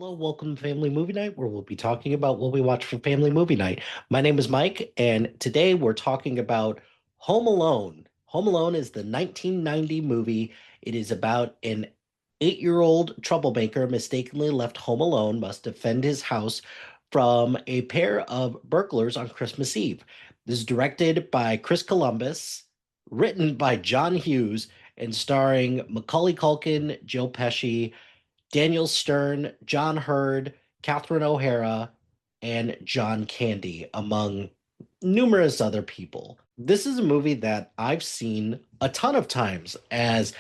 Hello, welcome to Family Movie Night, where we'll be talking about what we watch for Family Movie Night. My name is Mike, and today we're talking about Home Alone. Home Alone is the 1990 movie. It is about an 8-year-old troublemaker mistakenly left home alone, must defend his house from a pair of burglars on Christmas Eve. This is directed by Chris Columbus, written by John Hughes, and starring Macaulay Culkin, Joe Pesci, Daniel Stern, John Hurd, Catherine O'Hara, and John Candy, among numerous other people. This is a movie that I've seen a ton of times as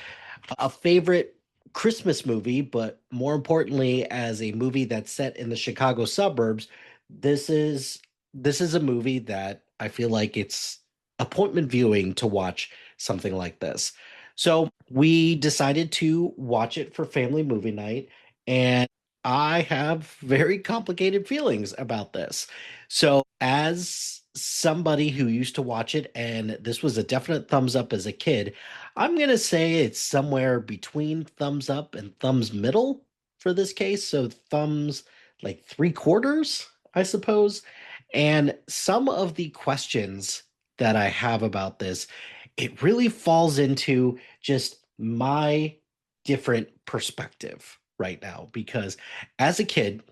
a favorite Christmas movie, but more importantly, as a movie that's set in the Chicago suburbs. This is this is a movie that I feel like it's appointment viewing to watch something like this. So we decided to watch it for family movie night, and I have very complicated feelings about this. So, as somebody who used to watch it, and this was a definite thumbs up as a kid, I'm going to say it's somewhere between thumbs up and thumbs middle for this case. So, thumbs like three quarters, I suppose. And some of the questions that I have about this, it really falls into just my different perspective right now. Because as a kid,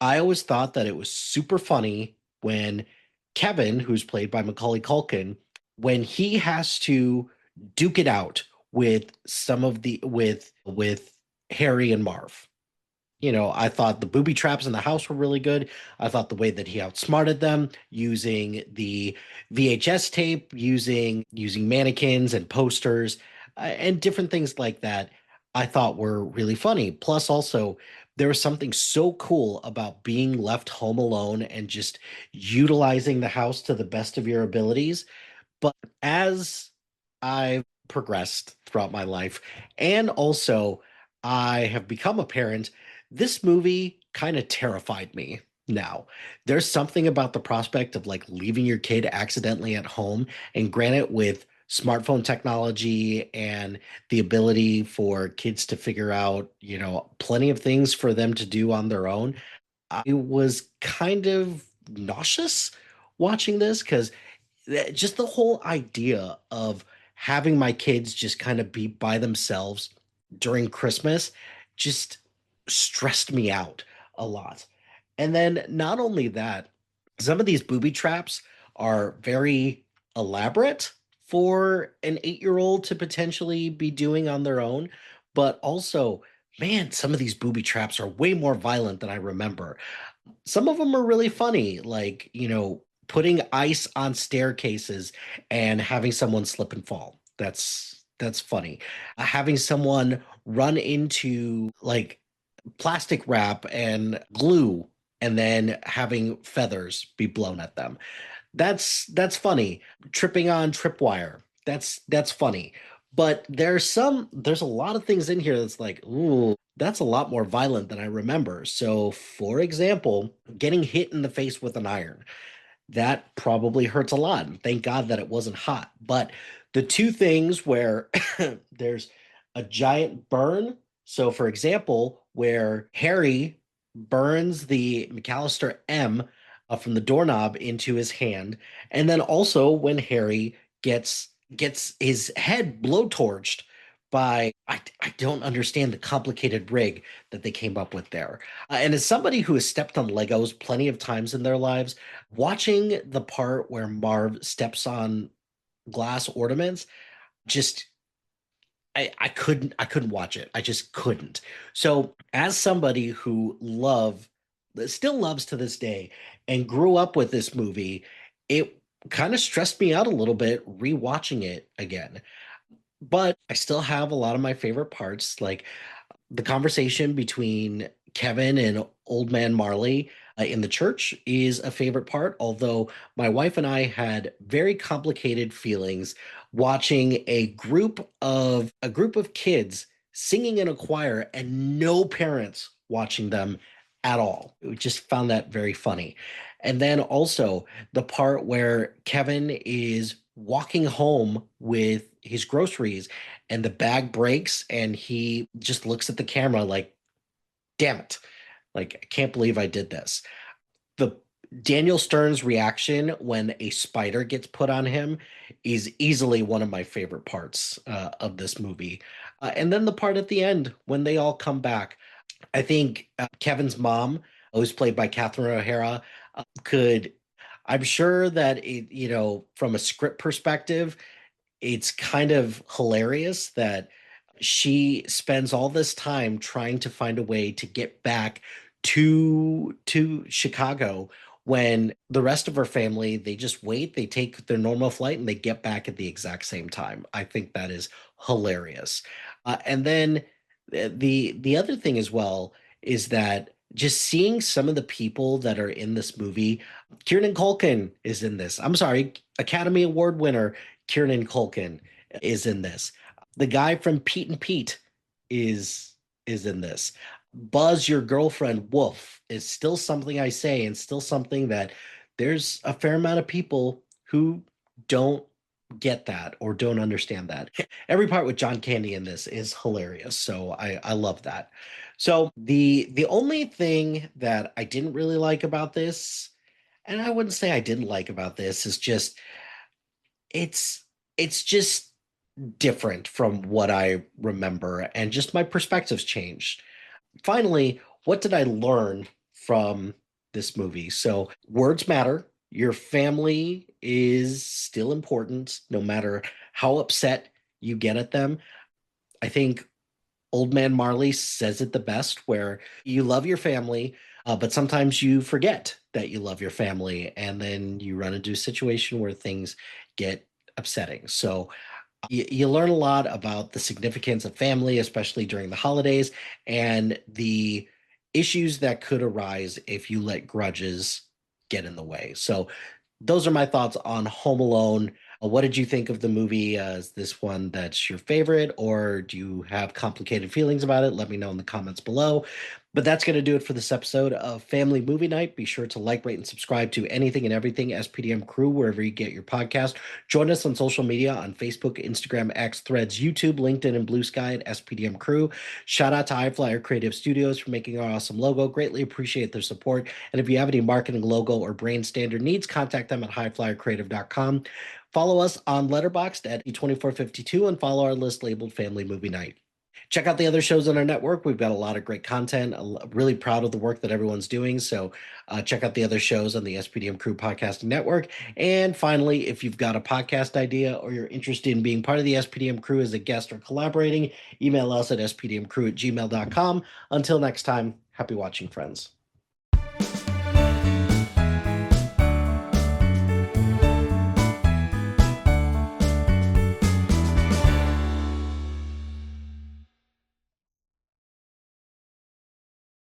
I always thought that it was super funny when Kevin, who's played by Macaulay Culkin, when he has to duke it out with some of the with Harry and Marv. I thought the booby traps in the house were really good. I thought the way that he outsmarted them using the VHS tape, using mannequins and posters, and different things like that, I thought were really funny. Plus, also, there was something so cool about being left home alone and just utilizing the house to the best of your abilities. But as I've progressed throughout my life, and also I have become a parent, this movie kind of terrified me now. There's something about the prospect of like leaving your kid accidentally at home, and granted, with smartphone technology and the ability for kids to figure out, plenty of things for them to do on their own, I was kind of nauseous watching this because just the whole idea of having my kids just kind of be by themselves during Christmas just stressed me out a lot. And then not only that, some of these booby traps are very elaborate for an 8-year-old to potentially be doing on their own, but also, man, some of these booby traps are way more violent than I remember. Some of them are really funny, like, putting ice on staircases and having someone slip and fall. That's funny. Having someone run into like plastic wrap and glue and then having feathers be blown at them. That's funny. Tripping on tripwire. That's funny. But there's a lot of things in here that's like, ooh, that's a lot more violent than I remember. So, for example, getting hit in the face with an iron. That probably hurts a lot. And thank God that it wasn't hot. But the two things where there's a giant burn. So, for example, where Harry burns the McAllister M from the doorknob into his hand, and then also when Harry gets his head blowtorched by I don't understand the complicated rig that they came up with there. And as somebody who has stepped on Legos plenty of times in their lives, watching the part where Marv steps on glass ornaments, just I couldn't watch it. I just couldn't. So as somebody who still loves to this day and grew up with this movie, it kind of stressed me out a little bit rewatching it again. But I still have a lot of my favorite parts, like the conversation between Kevin and Old Man Marley in the church is a favorite part, although my wife and I had very complicated feelings watching a group of kids singing in a choir and no parents watching them at all. We just found that very funny. And then also the part where Kevin is walking home with his groceries and the bag breaks and he just looks at the camera like, damn it. Like, I can't believe I did this. The Daniel Stern's reaction when a spider gets put on him is easily one of my favorite parts of this movie. And then the part at the end when they all come back. I think Kevin's mom, who's played by Catherine O'Hara, could. I'm sure that from a script perspective, it's kind of hilarious that she spends all this time trying to find a way to get back to Chicago when the rest of her family, they just wait, they take their normal flight and they get back at the exact same time. I think that is hilarious. And then the other thing as well is that just seeing some of the people that are in this movie. Kieran Culkin is in this. I'm sorry, Academy Award winner Kieran Culkin is in this. The guy from Pete and Pete is in this. Buzz, your girlfriend, Wolf, is still something I say, and still something that there's a fair amount of people who don't get that or don't understand that. Every part with John Candy in this is hilarious, so I love that. So the only thing that I didn't really like about this, and I wouldn't say I didn't like about this, is just it's it's just different from what I remember, and just my perspectives changed. Finally, what did I learn from this movie? So, words matter. Your family is still important, no matter how upset you get at them. I think Old Man Marley says it the best, where you love your family, but sometimes you forget that you love your family, and then you run into a situation where things get upsetting. So, you learn a lot about the significance of family, especially during the holidays, and the issues that could arise if you let grudges get in the way. So, those are my thoughts on Home Alone. What did you think of the movie? Is this one that's your favorite, or do you have complicated feelings about it? Let me know in the comments below. But that's going to do it for this episode of Family Movie Night. Be sure to like, rate, and subscribe to anything and everything SPDM Crew, wherever you get your podcast. Join us on social media on Facebook, Instagram, X, Threads, YouTube, LinkedIn, and Blue Sky at SPDM Crew. Shout out to High Flyer Creative Studios for making our awesome logo. Greatly appreciate their support. And if you have any marketing, logo, or brand standard needs, contact them at highflyercreative.com. Follow us on Letterboxd at E2452 and follow our list labeled Family Movie Night. Check out the other shows on our network. We've got a lot of great content. Really proud of the work that everyone's doing. So check out the other shows on the SPDM Crew Podcasting Network. And finally, if you've got a podcast idea or you're interested in being part of the SPDM Crew as a guest or collaborating, email us at spdmcrew@gmail.com. Until next time, happy watching, friends.